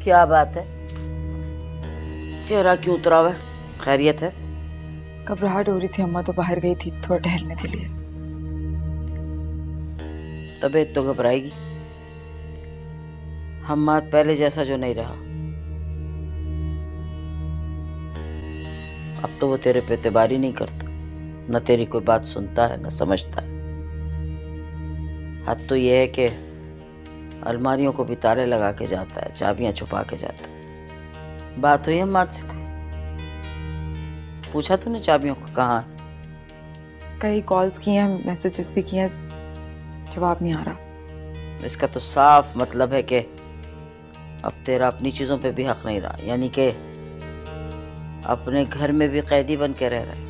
क्या बात है? चेहरा क्यों उतरा हुआ है? खैरियत है? घबराहट हो रही थी अम्मा, तो बाहर गई थी थोड़ा टहलने के लिए। तबीयत तो घबराएगी। हम्माद पहले जैसा जो नहीं रहा। अब तो वो तेरे पे एतबार ही नहीं करता, न तेरी कोई बात सुनता है न समझता है। हद तो ये है कि अलमारियों को भी ताले लगा के जाता है, चाबियां छुपा के जाता है। बात हुई हम्माद से कोई? पूछा तूने चाबियों को कहाँ? कई कॉल्स की हैं, मैसेजेस भी किए हैं, जवाब नहीं आ रहा। इसका तो साफ मतलब है कि अब तेरा अपनी चीजों पे भी हक नहीं रहा, यानी कि अपने घर में भी कैदी बन के रह रहा है।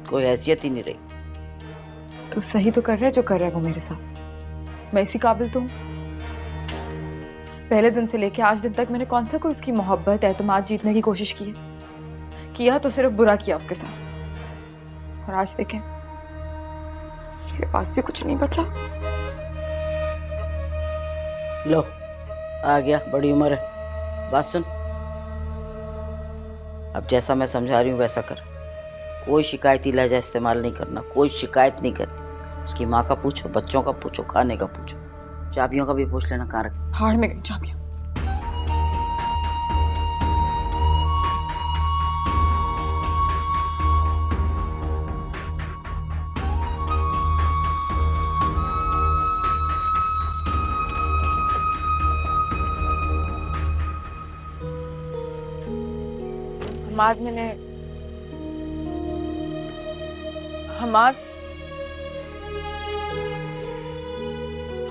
कोई हैसियत ही नहीं रही। तो सही तो कर रहा है जो कर रहा है वो मेरे साथ। मैं इसी काबिल तो हूँ। पहले दिन से लेके आज दिन तक मैंने कौन सा कोई उसकी मोहब्बत एतमाद जीतने की कोशिश की है? किया तो सिर्फ बुरा किया उसके साथ। और आज देखें मेरे पास भी कुछ नहीं बचा। लो आ गया, बड़ी उम्र है। बात सुन, अब जैसा मैं समझा रही हूँ वैसा कर। कोई शिकायती लहजा इस्तेमाल नहीं करना, कोई शिकायत नहीं करनी। उसकी माँ का पूछो, बच्चों का पूछो, खाने का पूछो, चाबियों का भी पूछ लेना कहाँ रख। भाड़ में गई चाबियां।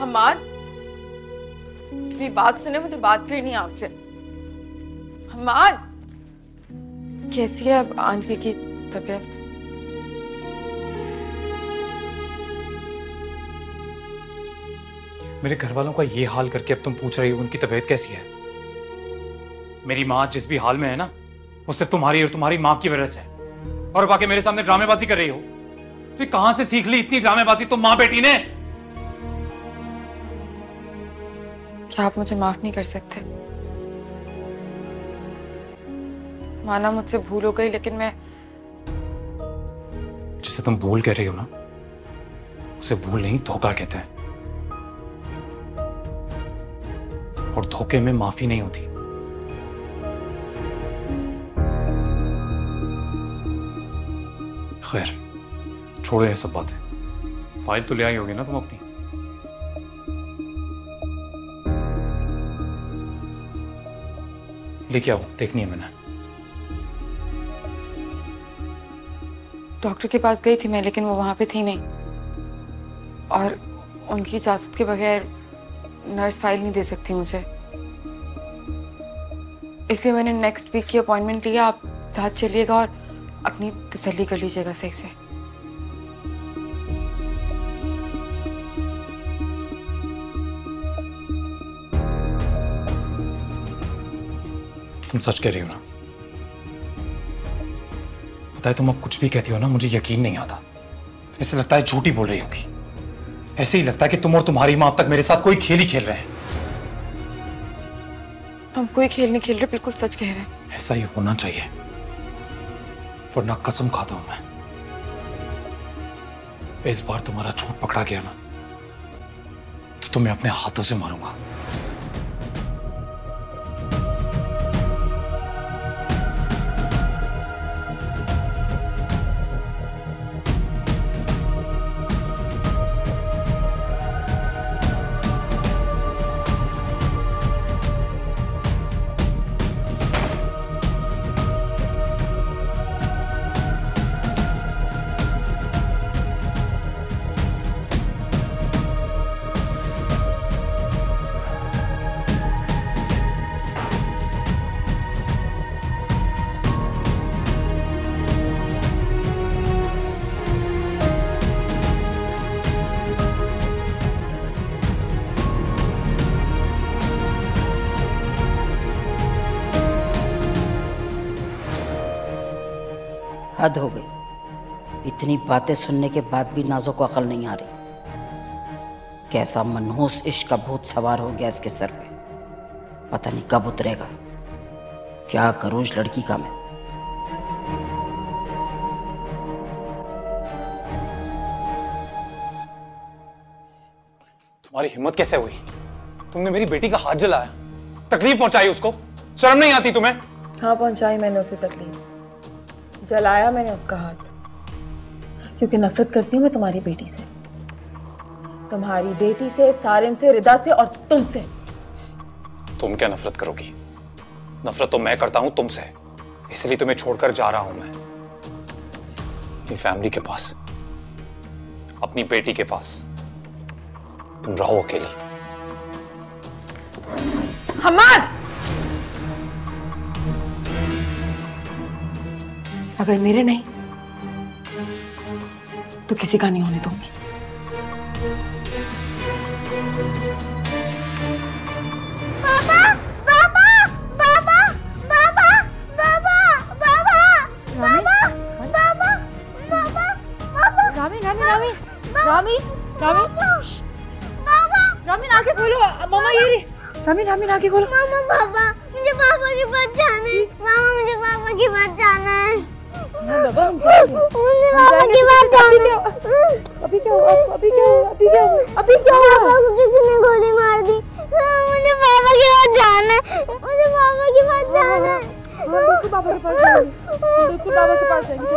हमाद मेरी बात सुने, मुझे बात करनी है आपसे। हमाद, कैसी है अब आंटी की तबीयत? मेरे घर वालों का ये हाल करके अब तुम पूछ रही हो उनकी तबीयत कैसी है? मेरी माँ जिस भी हाल में है ना, वो सिर्फ तुम्हारी और तुम्हारी माँ की वजह से है। और अब आके मेरे सामने ड्रामेबाजी कर रही हो। तो कहां से सीख ली इतनी ड्रामेबाजी तुम माँ बेटी ने? क्या आप मुझे माफ नहीं कर सकते? माना मुझसे भूल हो गई, लेकिन मैं जिसे तुम भूल कह रही हो ना, उसे भूल नहीं धोखा कहते हैं। और धोखे में माफी नहीं होती। खैर छोड़ो ये सब बातें। फाइल तो ले आई होगी ना तुम अपनी? लेके आओ, देखनी है मैंने। डॉक्टर के पास गई थी मैं, लेकिन वो वहां पे थी नहीं। और उनकी इजाजत के बगैर नर्स फाइल नहीं दे सकती मुझे। इसलिए मैंने नेक्स्ट वीक की अपॉइंटमेंट लिया। आप साथ चलिएगा और अपनी तसल्ली कर लीजिएगा सही से। तुम सच कह रही हो ना? पता है तुम अब कुछ भी कहती हो ना, मुझे यकीन नहीं आता। ऐसे लगता है झूठी बोल रही होगी। ऐसे ही लगता है कि तुम और तुम्हारी मां अब तक मेरे साथ कोई खेल ही खेल रहे हैं। हम कोई खेल नहीं खेल रहे, बिल्कुल सच कह रहे हैं। ऐसा ही होना चाहिए, वरना कसम खाता हूं मैं, इस बार तुम्हारा झूठ पकड़ा गया ना तो तुम्हें अपने हाथों से मारूंगा। हद हो गई। इतनी बातें सुनने के बाद भी नाजों को अकल नहीं आ रही। कैसा मनहूस इश्क का भूत सवार हो गया इसके सर पे। पता नहीं कब उतरेगा। क्या करूं इस लड़की का मैं। तुम्हारी हिम्मत कैसे हुई? तुमने मेरी बेटी का हाथ जलाया, तकलीफ पहुंचाई उसको। शर्म नहीं आती तुम्हें? हाँ, पहुंचाई मैंने उसे तकलीफ, जलाया मैंने उसका हाथ, क्योंकि नफरत करती हूँ मैं तुम्हारी बेटी से, तुम्हारी बेटी से, सारिम से, रिदा से और तुमसे। तुम क्या नफरत करोगी? नफरत तो मैं करता हूं तुमसे, इसलिए तुम्हें छोड़कर जा रहा हूं मैं अपनी फैमिली के पास, अपनी बेटी के पास। तुम रहो अकेली। हम्माद, अगर मेरे नहीं तो किसी का नहीं होने दूंगी। पापा, पापा, पापा, पापा, पापा, पापा, पापा, पापा, पापा, पापा। रामी, रामी, रामी, रामी, रामी, रामी, आंखें खोलो। मम्मा ये रही। रामी, रामी, आंखें खोलो। मामा, पापा, मुझे पापा के पास जाना है। मामा, मुझे पापा के पास जाना है। बाबा, हम जाएंगे। मुझे पापा के पास जाना है। अभी क्या हुआ? अभी क्या हुआ? अभी क्या हुआ? अभी क्या हुआ? पापा को किसी ने गोली मार दी। मुझे पापा के पास जाना है। मुझे पापा के पास जाना है। बिल्कुल पापा के पास जाएंगे। बिल्कुल पापा के पास जाएंगे।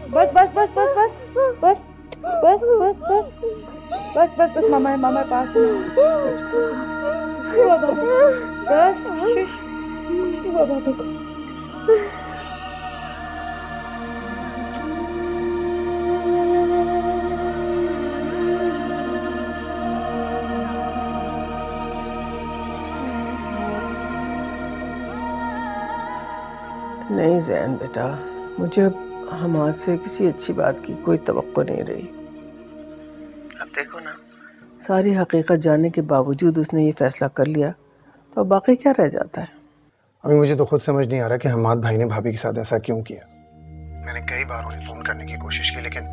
बस बस बस बस बस बस बस बस बस बस बस बस मामा है, मामा के पास है। बस शुश बाबा को। नहीं ज़ैन बेटा, मुझे अब हमाद से किसी अच्छी बात की कोई तवक्को नहीं रही। अब देखो ना, सारी हकीकत जानने के बावजूद उसने ये फैसला कर लिया, तो अब बाकी क्या रह जाता है। अभी मुझे तो खुद समझ नहीं आ रहा कि हमाद भाई ने भाभी के साथ ऐसा क्यों किया। मैंने कई बार उन्हें फ़ोन करने की कोशिश की, लेकिन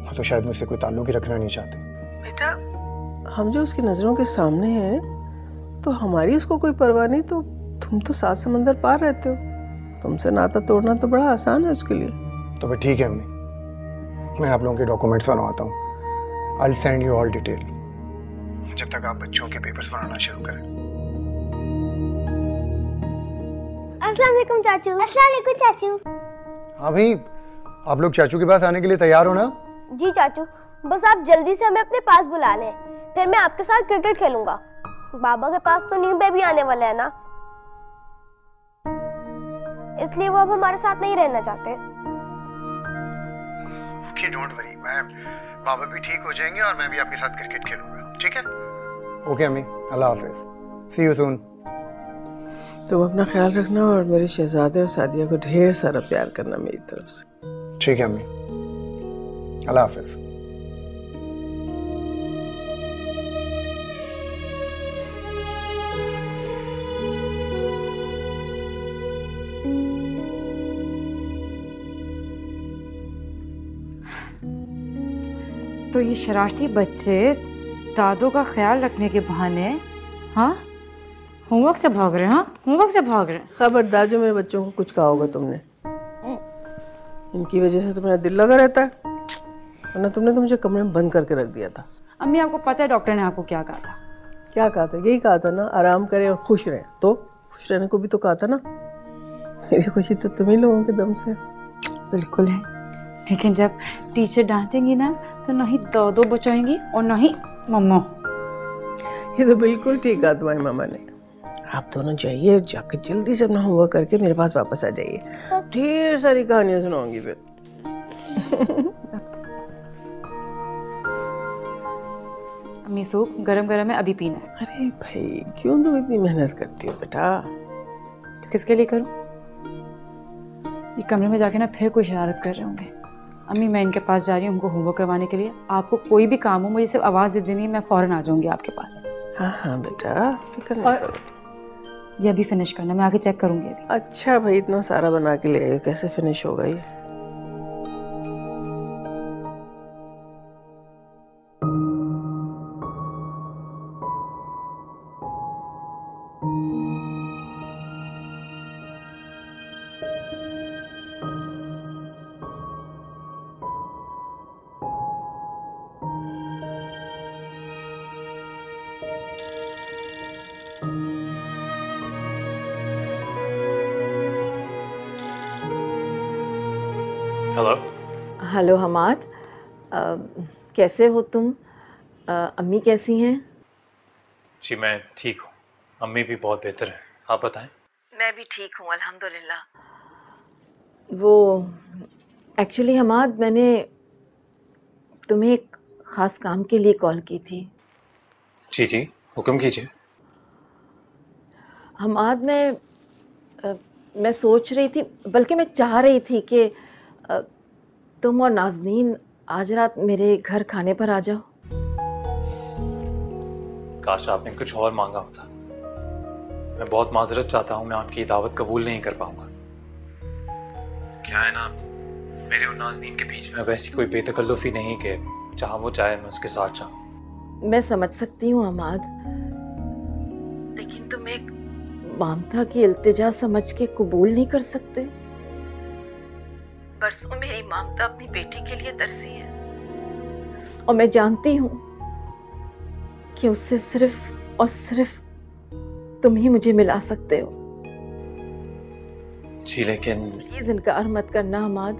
वो तो शायद मुझसे कोई ताल्लुक ही रखना नहीं चाहते। बेटा, हम जो उसकी नज़रों के सामने हैं, तो हमारी उसको कोई परवाह नहीं, तो तुम तो 7 समंदर पार रहते हो। तुमसे नाता तोड़ना तो बड़ा आसान है उसके लिए। तो फिर ठीक है अम्मी, मैं आप लोगों के डॉक्यूमेंट्स बनवाता हूँ। I will send you all detail, जब तक आप बच्चों के पेपर्स बनाना शुरू करें। अस्सलाम वालेकुम चाचू। अस्सलाम वालेकुम चाचू। हाँ भाई, आप लोग चाचू के पास आने के लिए तैयार हो ना? जी चाचू, बस आप जल्दी से हमें अपने पास बुला लें, फिर मैं आपके साथ क्रिकेट खेलूंगा। बाबा के पास तो न्यू बेबी आने वाला है ना, इसलिए वो अब हमारे साथ नहीं रहना चाहते। ओके, डोंट वरी, मैं बाबा भी ठीक हो जाएंगे और मैं भी आपके साथ क्रिकेट खेलूंगा, ठीक है? ओके अम्मी, अल्लाह हाफिज, सी यू सून। तुम अपना ख्याल रखना और मेरे शहजादे और सादिया को ढेर सारा प्यार करना मेरी तरफ से। ठीक है अम्मी, अल्लाह हाफिज। तो ये शरारती बच्चे दादों का ख्याल रखने के बहाने हाँ होमवर्क से भाग रहे हैं। हाँ, होमवर्क से भाग रहे हैं। खबरदार जो मेरे बच्चों को कुछ कहा होगा तुमने, इनकी वजह से तुम्हारा दिल लगा रहता है, वरना तुमने तो मुझे कमरे में बंद करके रख दिया था। अम्मी, आपको पता है डॉक्टर ने आपको क्या कहा था? क्या कहा था? यही कहा था ना, आराम करें और खुश रहें। तो खुश रहने को भी तो कहा था ना। मेरी खुशी तो तुम्हीं लोगों के दम से। बिल्कुल है, लेकिन जब टीचर डांटेंगी ना तो ना ही दादो बचाएंगी और ना ही मम्मा। ये तो बिल्कुल ठीक कहा तुम्हारी मामा ने। आप दोनों जाइए, जाकर जल्दी से अपना होमवर्क करके मेरे पास वापस आ जाइए। ढेर सारी कहानियां सुनाऊंगी फिर। अम्मी, सूप गरम गरम है, अभी पीना है। अरे भाई, क्यों तुम इतनी मेहनत करती हो बेटा? तो किसके लिए करूं? ये कमरे में जाके ना फिर कोई शरारत कर रहे होंगे। अम्मी, मैं इनके पास जा रही हूँ उनको होमवर्क करवाने के लिए। आपको कोई भी काम हो मुझे सिर्फ आवाज़ दे देनी है, मैं फौरन आ जाऊंगी आपके पास। हाँ हाँ बेटा, फिक्र नहीं करो। ये अभी फिनिश करना, मैं आके चेक करूंगी अभी। अच्छा भाई, इतना सारा बना के ले आए, कैसे फिनिश होगा ये? हेलो। हेलो हमाद, कैसे हो तुम? अम्मी कैसी हैं? जी मैं ठीक हूँ, अम्मी भी बहुत बेहतर है। आप बताएं। मैं भी ठीक हूँ अल्हम्दुलिल्लाह। वो एक्चुअली हमाद, मैंने तुम्हें एक ख़ास काम के लिए कॉल की थी। जी जी, हुक्म कीजिए। हमाद, मैं सोच रही थी, बल्कि मैं चाह रही थी कि तुम और नाज़नीन आज रात मेरे घर खाने पर आ जाओ। काश आपने कुछ और मांगा होता। मैं बहुत माजरत चाहता हूँ, मैं आपकी दावत कबूल नहीं कर पाऊंगा। क्या है ना, मेरे और नाज़नीन के बीच में अब ऐसी कोई बेतकल्लुफ़ी नहीं कि जहाँ वो चाहे मैं उसके साथ जाऊँ। मैं समझ सकती हूँ हमाद, लेकिन तुम एक मामता की इल्तिजा समझ के कबूल नहीं कर सकते? बरसों मेरी मामता अपनी बेटी के लिए तरसी है और मैं जानती हूँ कि उससे सिर्फ और सिर्फ तुम ही मुझे मिला सकते हो। जी लेकिन प्लीज इनकार मत करना हमाद।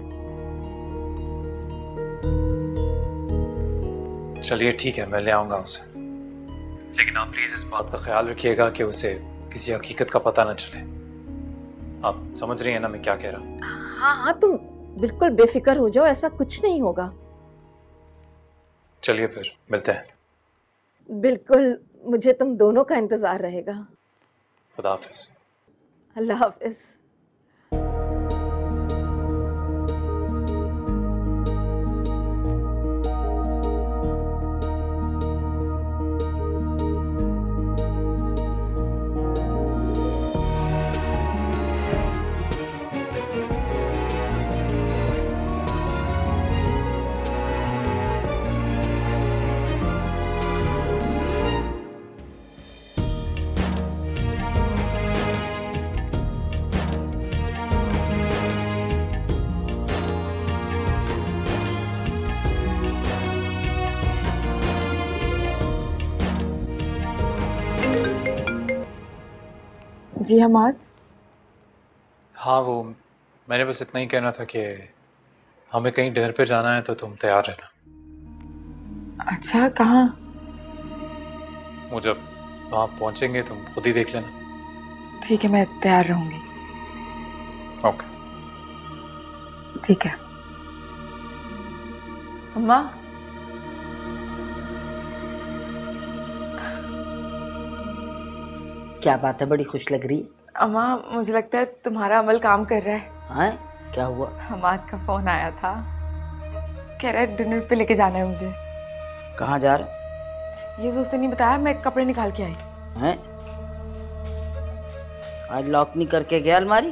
चलिए ठीक है, मैं ले आऊँगा उसे, लेकिन आप प्लीज़ इस बात का ख्याल रखिएगा कि उसे किसी हकीकत का पता न चले। आप समझ रही हैं ना मैं क्या कह रहा हूँ? हाँ हाँ, तुम बिल्कुल बेफिक्र हो जाओ, ऐसा कुछ नहीं होगा। चलिए फिर मिलते हैं। बिल्कुल, मुझे तुम दोनों का इंतजार रहेगा। खुदा हाफिज। अल्लाह हाफिज। जी हमाद। हाँ वो मैंने बस इतना ही कहना था कि हमें कहीं डिनर पे जाना है तो तुम तैयार रहना। अच्छा, कहाँ? वो जब वहाँ पहुँचेंगे तुम खुद ही देख लेना। ठीक है, मैं तैयार रहूंगी। ओके ठीक है। अम्मा, क्या बात है, बड़ी खुश लग रही। अम्मा मुझे लगता है तुम्हारा अमल काम कर रहा है। हाँ, क्या हुआ? हमाद का फोन आया था, कह रहा है डिनर पे लेके जाना है मुझे। कहाँ जा रहे? ये तो उसने नहीं बताया, मैं कपड़े निकाल के आई। हैं? आज लॉक नहीं करके गया अलमारी?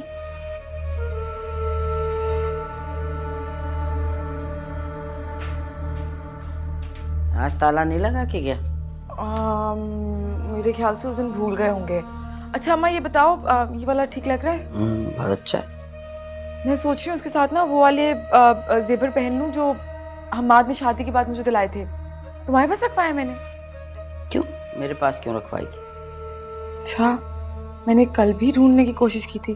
आज ताला नहीं लगा के गया? मेरे ख्याल से उस दिन भूल गए होंगे। अच्छा अम्मा ये बताओ, ये वाला ठीक लग रहा है? बहुत अच्छा। मैं सोच रही हूँ उसके साथ ना वो वाले जेवर पहन लूँ जो हमाद ने शादी के बाद मुझे दिलाए थे। तुम्हारे पास रखवाया मैंने। क्यों मेरे पास क्यों रखवाएगी? अच्छा, मैंने कल भी ढूंढने की कोशिश की थी।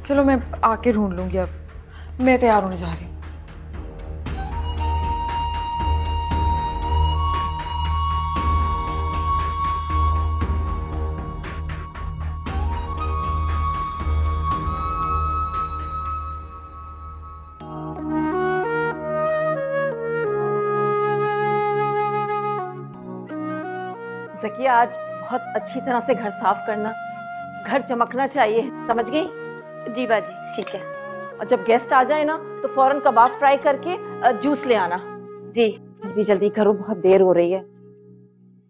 चलो मैं आके ढूंढ लूंगी। अब मैं तैयार होने जा रही हूँ। ज़किया, आज बहुत अच्छी तरह से घर साफ करना, घर चमकना चाहिए, समझ गई? जी बाजी, ठीक है। और जब गेस्ट आ जाए ना तो फौरन कबाब फ्राई करके जूस ले आना। जी। जल्दी जल्दी करो, बहुत देर हो रही है।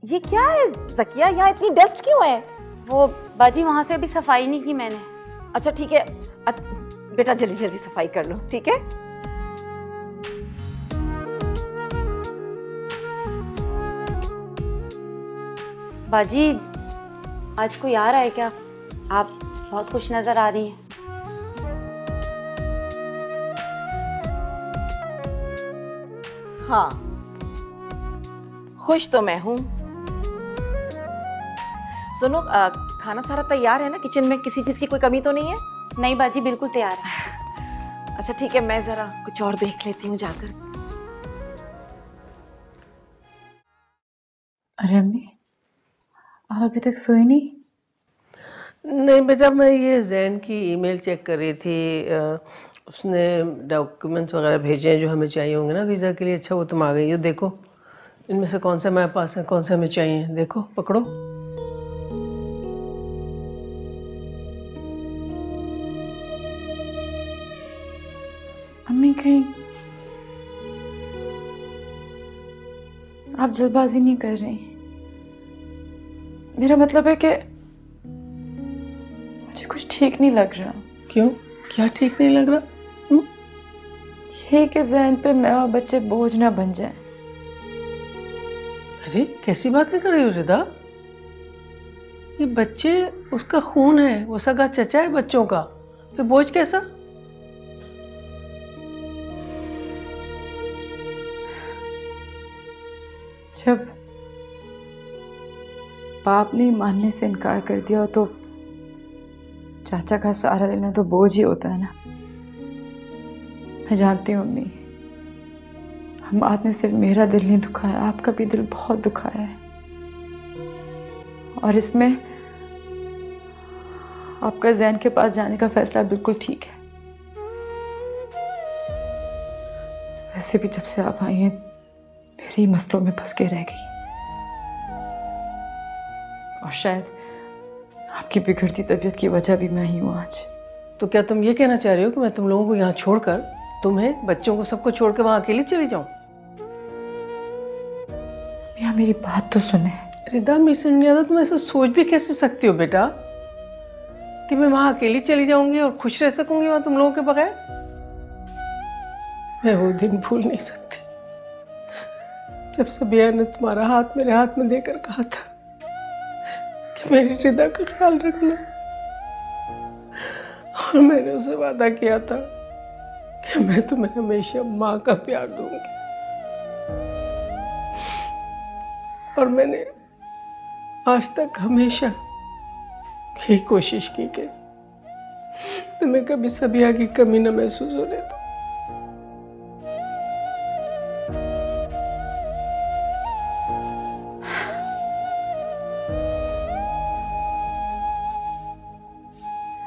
ये क्या है ज़किया, यहाँ इतनी डस्ट क्यों है? वो बाजी वहाँ से अभी सफाई नहीं की मैंने। अच्छा ठीक है, बेटा जल्दी जल्दी सफाई कर लो, ठीक है? बाजी आज कोई आ रहा है क्या? आप बहुत खुश नजर आ रही हैं। हाँ, खुश तो मैं हूँ। सुनो, खाना सारा तैयार है ना? किचन में किसी चीज की कोई कमी तो नहीं है? नहीं बाजी, बिल्कुल तैयार है। अच्छा ठीक है, मैं जरा कुछ और देख लेती हूँ जाकर। अरे अम्मी, आप अभी तक सोए नहीं? नहीं बेटा, मैं ये जैन की ईमेल चेक कर रही थी। उसने डॉक्यूमेंट्स वगैरह भेजे हैं जो हमें चाहिए होंगे ना वीज़ा के लिए। अच्छा वो तुम आ गई हो, देखो इनमें से कौन से हमारे पास है, कौन से हमें चाहिए, देखो पकड़ो। अम्मी कहीं आप जल्दबाजी नहीं कर रही? मेरा मतलब है कि मुझे कुछ ठीक नहीं लग रहा। क्यों, क्या ठीक नहीं लग रहा? यही कि ज़हन पे मैं और बच्चे बोझ ना बन जाएं। अरे कैसी बातें कर रही हो रिदा? ये बच्चे उसका खून है, वो सगा चचा है बच्चों का, फिर बोझ कैसा? जब बाप ने मानने से इनकार कर दिया तो चाचा का सहारा लेना तो बोझ ही होता है ना। मैं जानती हूँ अम्मी, हम ने सिर्फ मेरा दिल नहीं दुखाया, आपका भी दिल बहुत दुखाया है। और इसमें आपका ज़ैन के पास जाने का फैसला बिल्कुल ठीक है। वैसे भी जब से आप आई हैं मेरे ही मसलों में फंस के रह गई, और शायद आपकी बिगड़ती तबीयत की वजह भी मैं ही हूँ आज। तो क्या तुम ये कहना चाह रही हो कि मैं तुम लोगों को यहाँ छोड़कर, तुम्हें, बच्चों को, सबको छोड़कर वहाँ अकेली चली जाऊँ? मियाँ मेरी बात तो सुने। रिदा मेरी समझ नहीं आता, तुम ऐसा सोच भी कैसे सकती हो बेटा कि मैं वहाँ अकेली चली जाऊंगी और खुश रह सकूंगी वहाँ तुम लोगों के बगैर? मैं वो दिन भूल नहीं सकती जब सबिया ने तुम्हारा हाथ मेरे हाथ में देकर कहा था कि मेरी रिदा का ख्याल रखना, और मैंने उसे वादा किया था कि मैं तुम्हें हमेशा माँ का प्यार दूंगी। और मैंने आज तक हमेशा यही कोशिश की कि तुम्हें कभी सबिया की कमी न महसूस होने दो।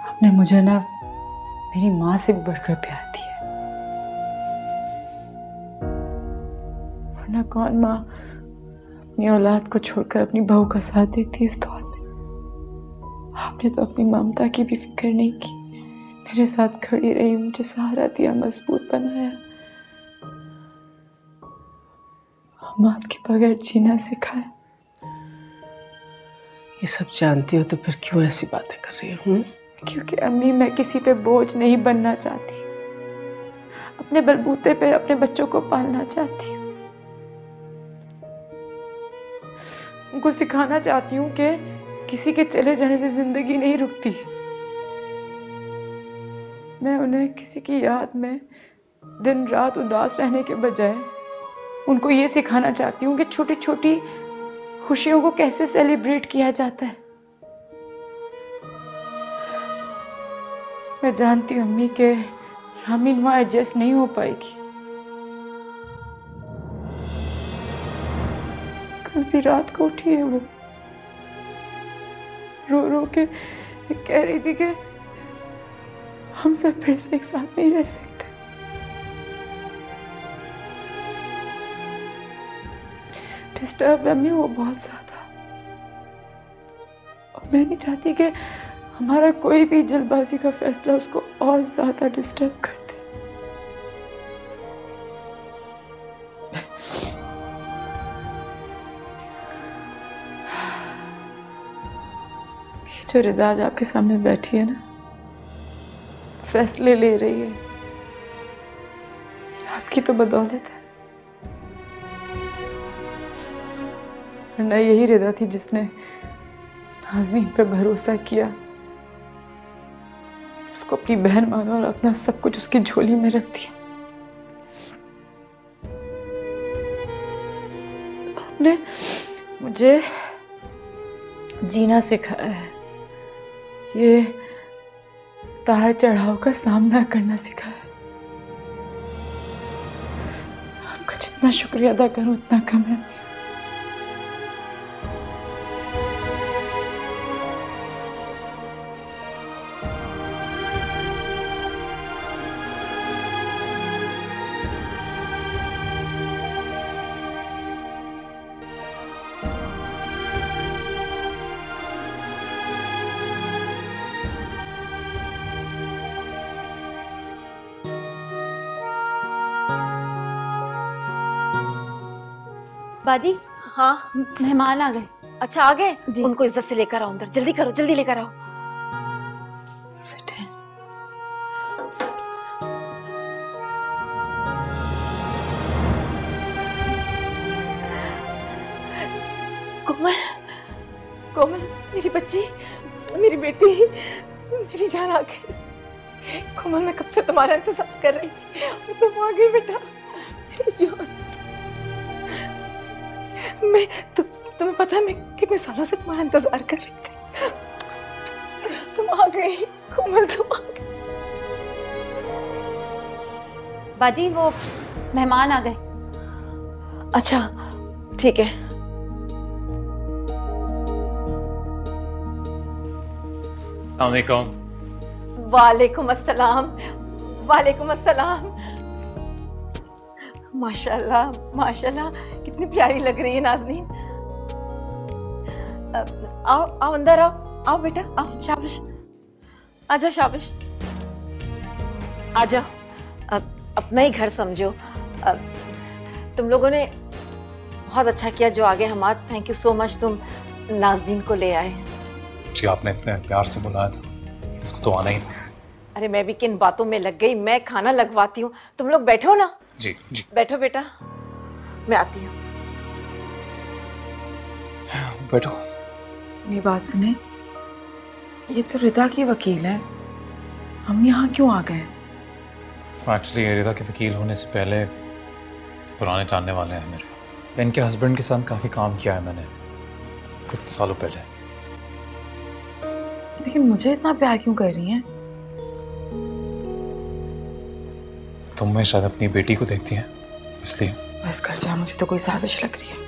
आपने मुझे ना मेरी माँ से भी बढ़कर प्यार दिया, वरना कौन माँ अपनी औलाद को छोड़कर अपनी बहू का साथ देती इस दौर में। आपने तो अपनी ममता की भी फिक्र नहीं की, मेरे साथ खड़ी रही, मुझे सहारा दिया, मजबूत बनाया, औलाद के बगैर जीना सिखाया। ये सब जानती हो तो फिर क्यों ऐसी बातें कर रही हो? क्योंकि अम्मी मैं किसी पे बोझ नहीं बनना चाहती, अपने बलबूते पे अपने बच्चों को पालना चाहती हूँ। उनको सिखाना चाहती हूँ कि किसी के चले जाने से जिंदगी नहीं रुकती। मैं उन्हें किसी की याद में दिन रात उदास रहने के बजाय उनको ये सिखाना चाहती हूँ कि छोटी छोटी खुशियों को कैसे सेलिब्रेट किया जाता है। मैं जानती हूँ अम्मी के रामीन वहाँ एडजस्ट नहीं हो पाएगी। कल भी रात को उठी है वो, रो रो के कह रही थी कि हम सब फिर से एक साथ नहीं रह सकते। डिस्टर्ब है अम्मी वो बहुत ज्यादा, और मैं नहीं चाहती कि हमारा कोई भी जल्दबाजी का फैसला उसको और ज्यादा डिस्टर्ब कर दे। ये जो रिदा आज आपके सामने बैठी है ना, फैसले ले रही है, आपकी तो बदौलत है। वरना यही रिदा थी जिसने नाज़नीन पर भरोसा किया, उसको अपनी बहन माना और अपना सब कुछ उसकी झोली में रख दिया। आपने मुझे जीना सिखाया है, ये उतार चढ़ाव का सामना करना सिखाया है। जितना शुक्रिया अदा करूं उतना कम है। बाजी, हाँ मेहमान आ गए। अच्छा आ गए? जी। उनको इज्जत से लेकर आओ अंदर, जल्दी करो, जल्दी लेकर आओ। कोमल, कोमल मेरी बच्ची, मेरी बेटी, मेरी जान आ गई। कोमल मैं कब से तुम्हारा इंतजार कर रही थी और तुम आ गई बेटा, मेरी जान। मैं तुम्हें पता है मैं कितने सालों से तुम्हारा इंतजार कर रही थी। तुम आ गई कोमल, तुम आ गई। बाजी वो मेहमान आ गए। अच्छा ठीक है। अस्सलामुअलैकुम। वालेकुम अस्सलाम, वालेकुम अस्सलाम। माशाल्लाह माशाल्लाह, कितनी प्यारी लग रही है नाज़नीन। आओ आओ अंदर आओ, आओ बेटा आओ, शाबाश आजा, शाबाश आजा। अपना ही घर समझो। तुम लोगों ने बहुत अच्छा किया जो आगे हम। थैंक यू सो मच, तुम नाज़नीन को ले आए। जी आपने इतने प्यार से बुलाया था, इसको तो आना ही था। अरे मैं भी किन बातों में लग गई, मैं खाना लगवाती हूँ, तुम लोग बैठो ना। जी जी बैठो बेटा, मैं आती हूँ। बैठो। मेरी बात सुने, ये तो रिदा की वकील है, हम यहाँ क्यों आ गए? एक्चुअली रिदा के वकील होने से पहले पुराने जानने वाले हैं मेरे। इनके हस्बैंड के साथ काफ़ी काम किया है मैंने कुछ सालों पहले। लेकिन मुझे इतना प्यार क्यों कर रही हैं? तुम में शायद अपनी बेटी को देखती हैं इसलिए। बस कर जा, मुझे तो कोई साजिश लग रही है।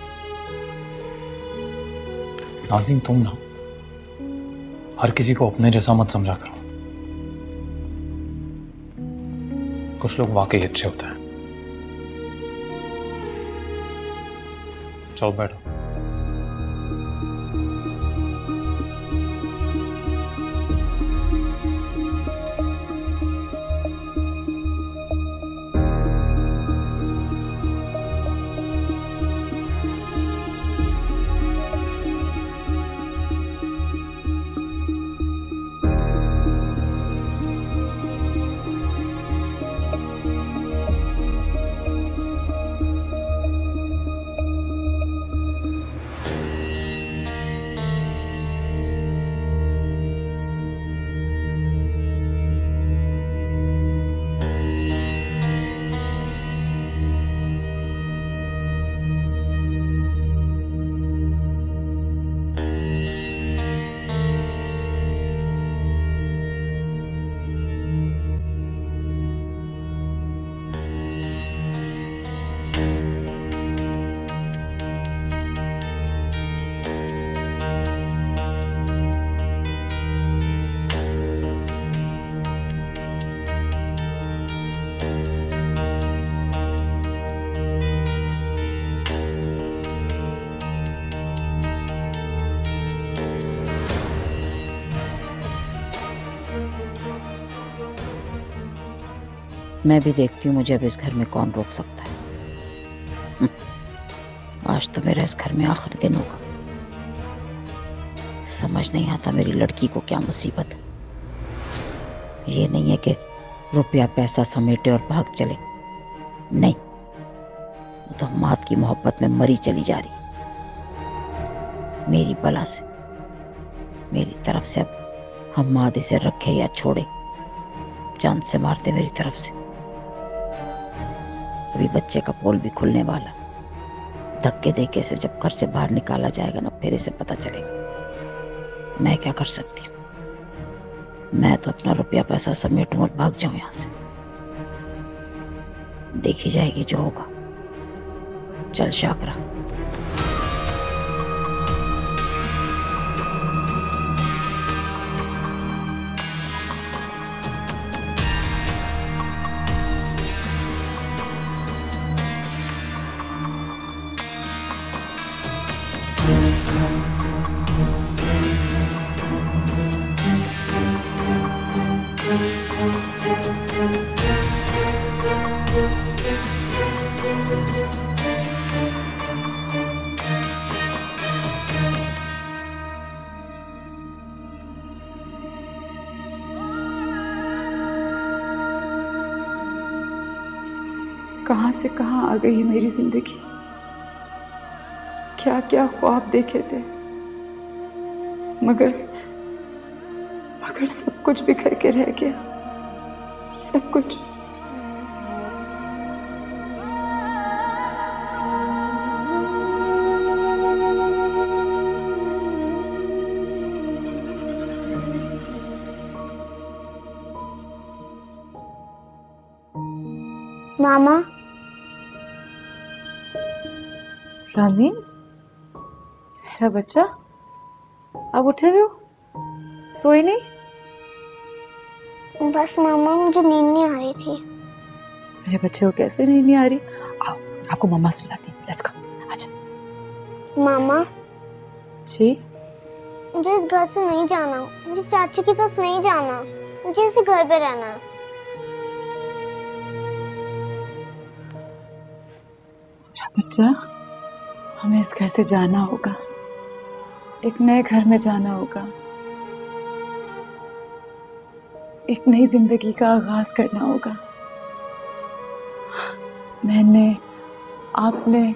नाज़नीन तुम ना हर किसी को अपने जैसा मत समझा करो। कुछ लोग वाकई अच्छे होते हैं। चलो बैठो। मैं भी देखती हूँ मुझे अब इस घर में कौन रोक सकता है। आज तो मेरा इस घर में आखिरी दिन होगा। समझ नहीं आता मेरी लड़की को क्या मुसीबत है। ये नहीं है कि रुपया पैसा समेटे और भाग चले, नहीं, वो तो हम्माद की मोहब्बत में मरी चली जा रही। मेरी बला से, मेरी तरफ से अब हम्माद इसे रखे या छोड़े, जान से मारते मेरी तरफ से। अभी बच्चे का पोल भी खुलने वाला, धक्के देके से जब घर से बाहर निकाला जाएगा ना, फिर इसे पता चलेगा। मैं क्या कर सकती हूँ? मैं तो अपना रुपया पैसा समेटूं और भाग जाऊं यहाँ से। देखी जाएगी जो होगा। चल शाकरा। कहाँ से कहाँ आ गई है मेरी जिंदगी। क्या क्या ख्वाब देखे थे, मगर सब कुछ बिखर के रह गया, सब कुछ। मामा। रामीन, मेरा बच्चा, आप उठे हुए हो? सोई नहीं? बस मामा, मुझे नींद नहीं आ रही थी। मेरे बच्चे को कैसे नींद नहीं आ रही? आओ, आपको मम्मा सुलाती हैं। लेट्स गो, आजा। मामा जी? मुझे इस घर से नहीं जाना, मुझे चाचू के पास नहीं जाना, मुझे इसी घर पे रहना है। बच्चा, हमें इस घर से जाना होगा, एक नए घर में जाना होगा, एक नई जिंदगी का आगाज करना होगा। मैंने, आपने,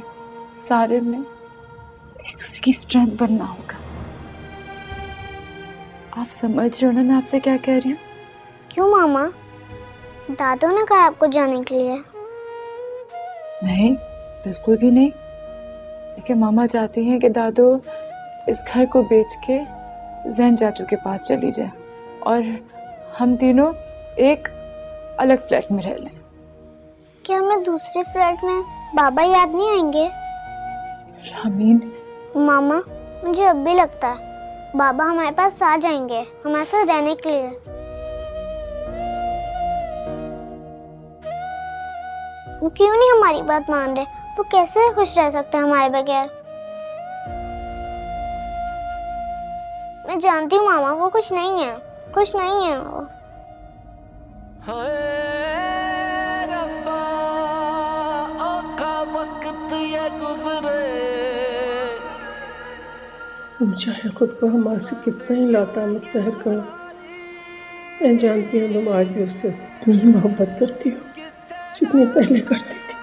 सारे ने एक दूसरे की स्ट्रेंथ बनना होगा। आप समझ रहे हो ना मैं आपसे क्या कह रही हूँ? क्यों मामा? दादू ने कहा आपको जाने के लिए। नहीं, बिल्कुल भी नहीं। लेकिन मामा चाहती हैं कि दादू इस घर को बेच के जैन चाचू के पास चली जाए और हम तीनों एक अलग फ्लैट में रह लें। क्या हमें दूसरे फ्लैट में बाबा याद नहीं आएंगे? रामीन, मामा, मुझे अब भी लगता है बाबा हमारे पास आ जाएंगे हमारे साथ रहने के लिए। वो क्यों नहीं हमारी बात मान रहे? वो कैसे खुश रह सकते हैं हमारे बगैर? मैं जानती हूँ मामा, वो खुश नहीं है, खुश नहीं है वो। तुम चाहे खुद को हमारे से कितना ही लातामत ज़ाहिर करो, मैं जानती हूँ तुम आज भी उससे उतनी ही मोहब्बत करती हो जितनी पहले करती थी।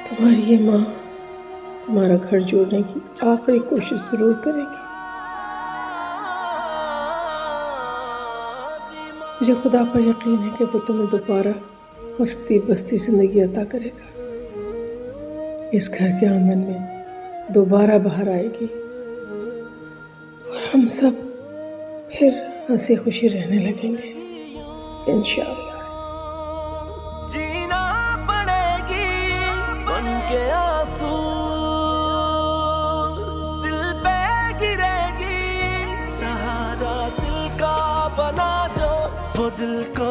तुम्हारी ये माँ तुम्हारा घर जोड़ने की आखिरी कोशिश जरूर करेगी। मुझे खुदा पर यकीन है कि वो तुम्हें दोबारा हंसती बसती जिंदगी अता करेगा। इस घर के आंगन में दोबारा बाहर आएगी और हम सब फिर हंसी खुशी रहने लगेंगे इंशाअल्लाह। जीना पड़ेगी बनके आंसू, दिल पे गिरेगी, सहारा दिल का बना जो वो दिल को